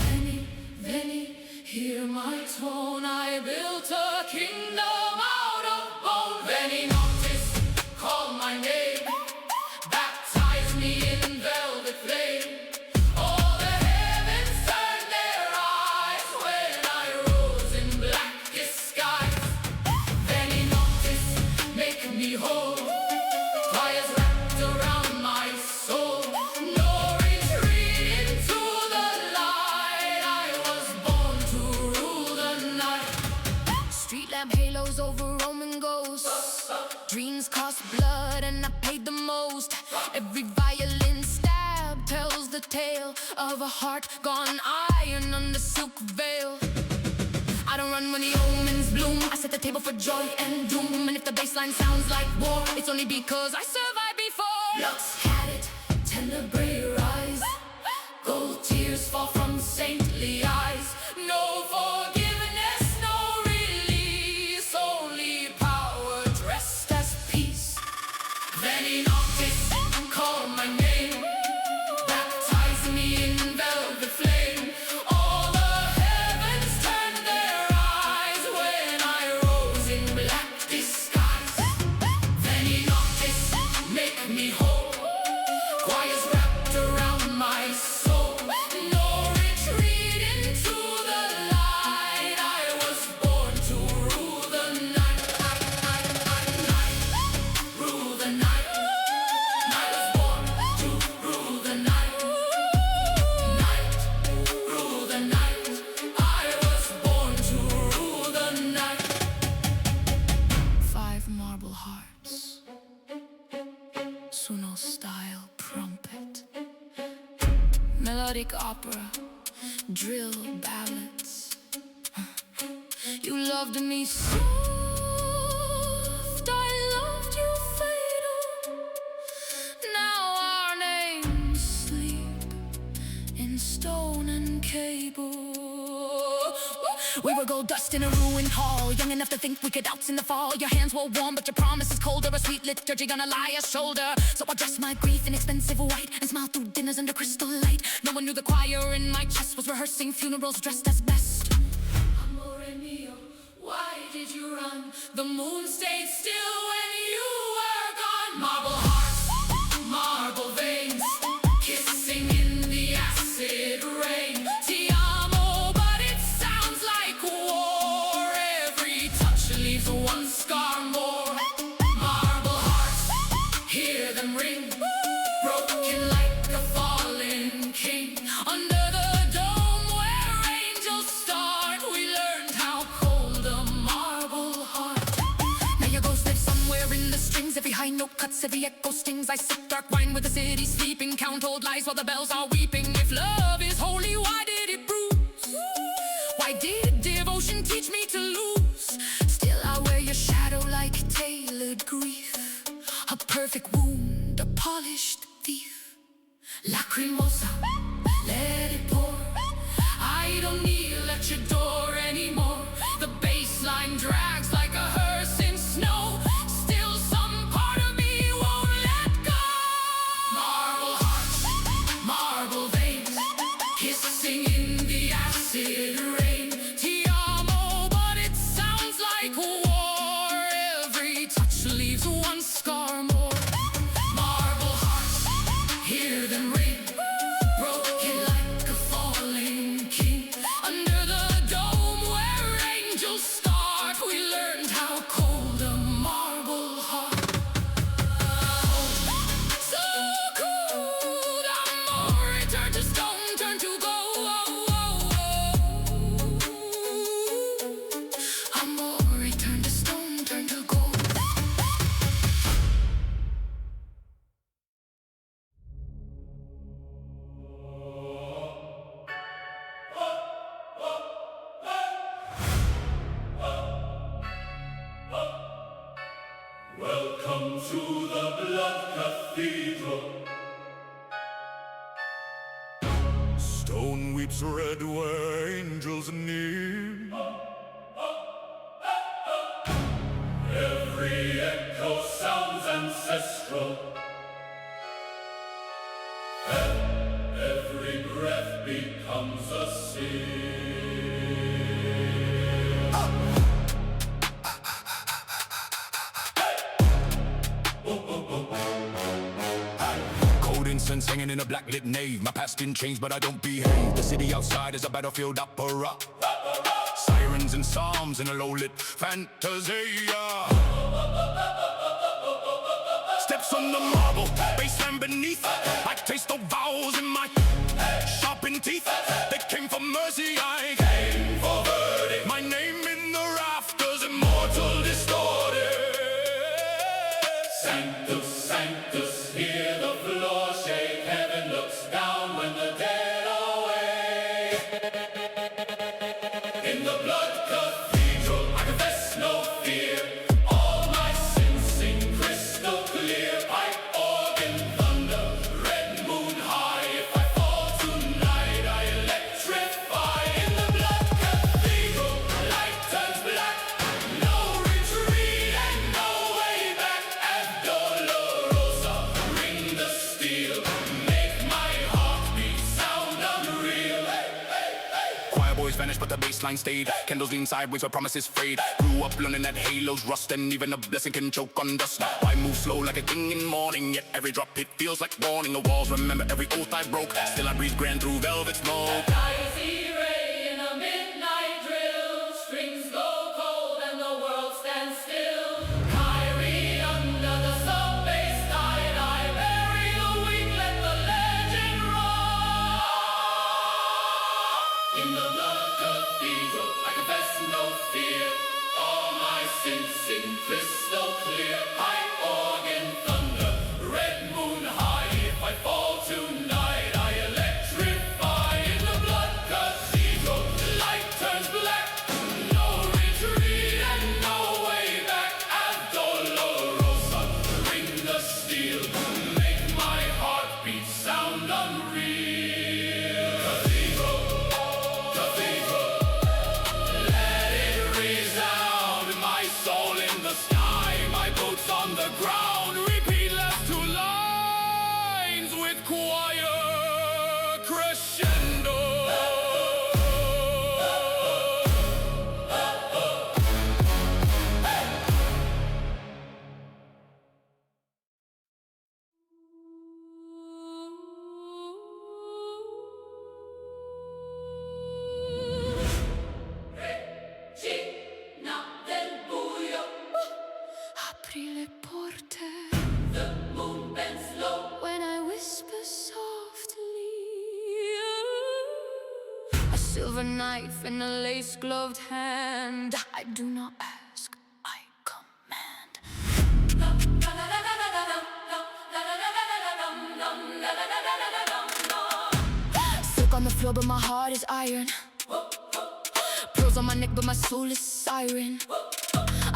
Veni, Veni, hear my tone. I built a kingdom out of bone. Veni Noctis, call my name. Baptize me in velvet flame. All the heavens turned their eyes when I rose in blackest skies. Veni Noctis, make me whole. Fires wrapped around my soul. No retreat into the light. I was born to rule the night. Street lamp halos over Roman ghosts. Dreams cost blood and I paid the most. Every violin stab tells the tale of a heart gone iron under silk veil. I don't run when the omens bloom. I set the table for joy and doom. And if the bassline sounds like war, it's only because I survived before. Lux had it, tenebrae rise. Gold tears fall from saintly eyes. No forgiveness, no release. Only power dressed as peace. Veni Noctis, call my name. Baptize me in velvet flame. All the heavens turned their eyes when I rose in black disguise. Veni Noctis, make me whole. Choirs wrapped around my soul. No retreat into the light. I was born to rule the night. Rule the night. I was born to rule the night. Rule the night. I was born to rule the night. 5 marble hearts, Suno style trumpet, melodic opera, drill ballads. You loved me soft, I loved you fatal. Now our names sleep in stone and cable. We were gold dust in a ruined hall, young enough to think we could outs in the fall. Your hands were warm, but your promise is colder. A sweet liturgy on a liar's shoulder. So I dressed my grief in expensive white and smiled through dinners under crystal light. No one knew the choir in my chest was rehearsing funerals dressed as best. Amore mio, why did you run? The moon stayed still when you were gone. Marble hearts, marble veins, kissing in the acid rain. Ti amo, but it sounds like war. Every touch leaves one scar more. Marble hearts, hear them ring, broken like a fallen king. Under the dome where angels start, we learned how cold a marble heart. Now your ghost lives somewhere in the strings. Every high note cuts, every echo stings. I sip dark wine with the city sleeping, count old lies while the bells are weeping. If love is holy, why did it bruise? Why did devotion teach me to lose? Still I wear your shadow like tailored grief, a perfect wound, a polished thief. Lacrimosa, let it pour. I don't kneel at your door anymore. The bass line drags like a hearse in snow. Still some part of me won't let go. Marble hearts, marble veins, like war. Every touch leaves one scar more. Marble hearts, hear them ring, broken like a falling king. Under the dome where angels start, we learned how cold a marble heart. So cold, amore, turn to stone, turn to gold. Amore, turn to stone, turn to gold. Welcome to the Blood Cathedral. Stone weeps red where angels kneel. Every echo sounds ancestral. Every breath becomes a seal. Cold incense hanging in a black-lit nave. My past didn't change, but I don't behave. The city outside is a battlefield opera. Sirens and psalms in a low-lit fantasia. Steps on the marble, baseline beneath. I taste the vowels in my sharpened teeth. They came for mercy, I came for verdict. My name in the rafters, immortal distorted. Sanctus, Sanctus, hear the floor shake. Heaven looks down when the dead awake. In the blood cathedral, I confess no fear. All my sins sing crystal clear. Pipe, organ, thunder, red moon high. If I fall tonight, I electrify. In the blood cathedral, light turns black. No retreat and no way back. Ad Dolorosa, ring the steel. Make my heartbeat sound unreal. Choir boys vanished, but the baseline stayed. Candles lean sideways where promises frayed. Grew up learning that halos rust, and even a blessing can choke on dust. I move slow like a king in morning, yet every drop hit feels like warning. The walls remember every oath I broke. Still I breathe grand through velvet smoke. Dicey ray in a midnight drill. Strings go cold and the world stands still. Kyrie under the sub-bass tide. I bury the weak, let the legend roar. In the blood cathedral, I confess no fear. All my sins sing crystal clear. Pipe, organ, thunder, red moon high. If I fall tonight, I electrify. In the blood cathedral, the light turns black. No retreat and no way back. Ad Dolorosa, ring the steel. Make my heartbeat sound unreal. Cathedral, cathedral, let it resound. My soul in the sky, my boots on the ground. Repeat last two lines with choir crescendo. Regina del Buio, apri le porte. The moon bends low. When I whisper softly, a silver knife in a lace-gloved hand. I do not ask, I command. Silk on the floor, but my heart is iron. Pearls on my neck, but my soul is siren.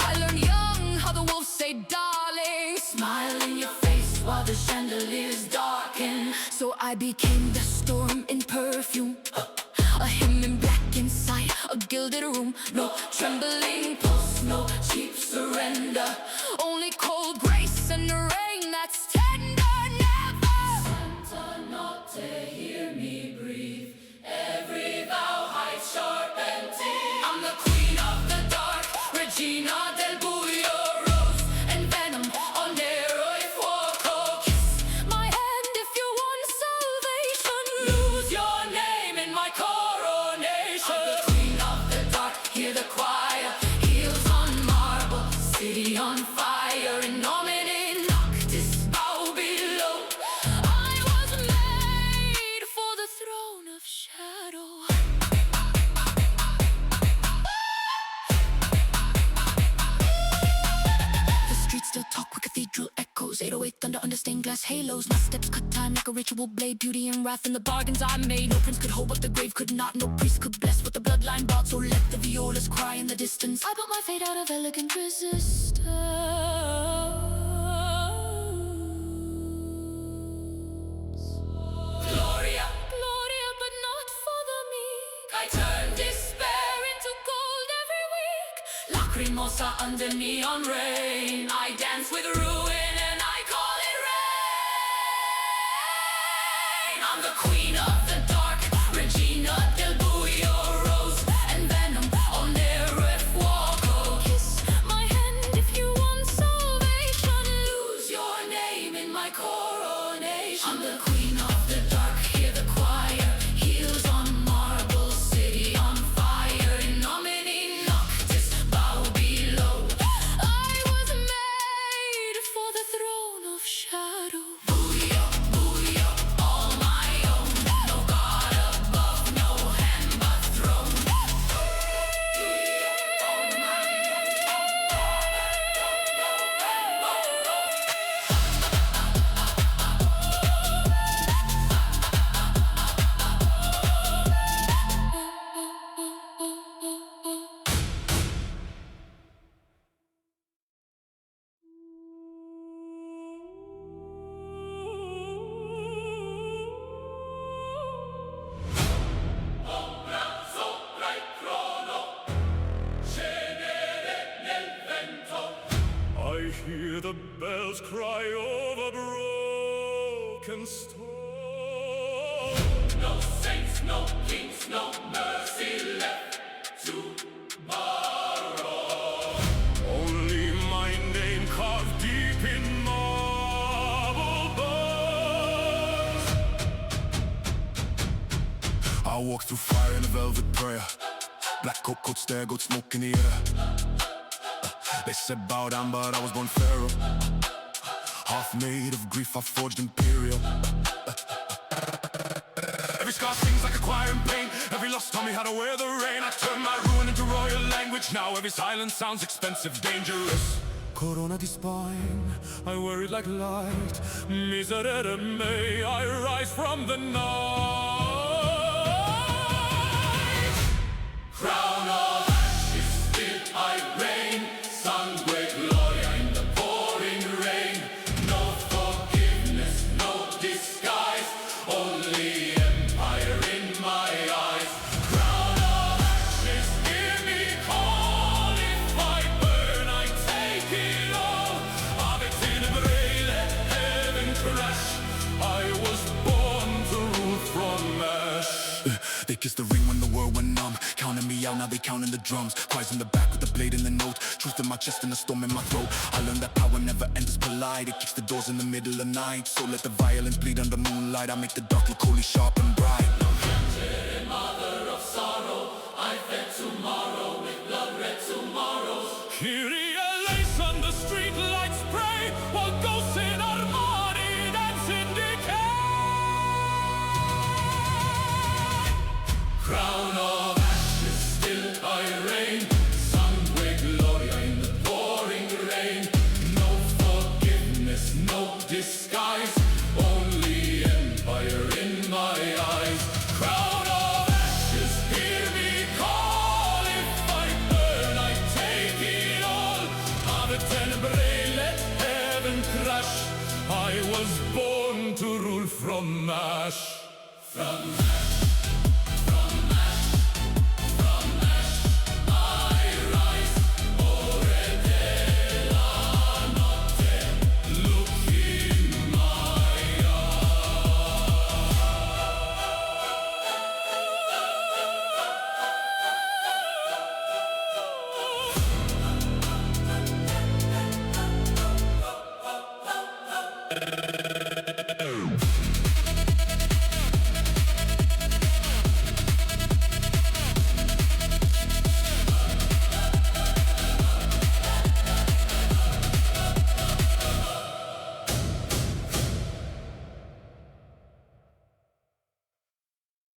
I learned young how the wolves say, darling. Smile in your face while the chandeliers darken. So I became the storm in perfume. A hymn in black inside a gilded room. No trembling pulse, no cheap surrender. Only cold grace and the rain that's tender. Never Santa Notte, hear me breathe. Every vow hides sharp and deep. I'm the queen of the dark, Regina 808 thunder under stained glass halos. My steps cut time like a ritual blade. Beauty and wrath and the bargains I made. No prince could hold but the grave could not. No priest could bless what the bloodline bought. So let the violas cry in the distance. I built my fate out of elegant resistance. Gloria, Gloria, but not for the meek. I turn despair into gold every week. Lacrimosa under neon rain. I dance with ruin and I call it rain. I'm the queen of the dark, Regina del Buio, rose and venom on Nera fuoco. Kiss my hand if you want salvation. Lose your name in my coronation. I'm the queen of the dark, hear the choir. Heels on marble, city on fire. In nomine noctis, bow below. I was made for the throne of shadow. Buio, buio, all my own. No God above, no hand but throne. Sopra il trono, cenere nel vento. I hear the bells cry over broken stone. No saints, no kings, no mercy left tomorrow. Only my name carved deep in marble bones. I walk through fire in a velvet prayer. Black coat, coat, stare, goat smoke in the air. They said bow down, but I was born pharaoh. Half made of grief, I forged imperial. Every scar sings like a choir in pain. Every loss taught me how to wear the rain. I turned my ruin into royal language. Now every silence sounds expensive, dangerous. Corona di spine, I wear it like light. Miserere, may I rise from the night. Crown of ashes, still I reign. Sangue gloria in the pouring rain. No forgiveness, no disguise. Only empire in my eyes. Crown of ashes, hear me call. If I burn, I take it all. Ave tenebrae, let heaven crash. I was born to rule from ash. They kissed the ring when the world went numb. Counting me out, now they counting the drums. Cries in the back with the blade in the note. Truth in my chest and a storm in my throat. I learned that power never ends polite. It kicks the doors in the middle of night. So let the violence bleed under moonlight. I make the dark look holy, sharp and bright. Miserere, mother of sorrow, I fed tomorrow with blood red tomorrows. Kyrie eleison, the street lights pray, while ghosts in armani dance in decay. Crown of ashes, still I reign. Sangue gloria in the pouring rain. No forgiveness, no disguise. Only empire in my eyes. Crown of ashes, hear me call. If I burn, I take it all. Ave tenebrae, let heaven crash. I was born to rule from ash. From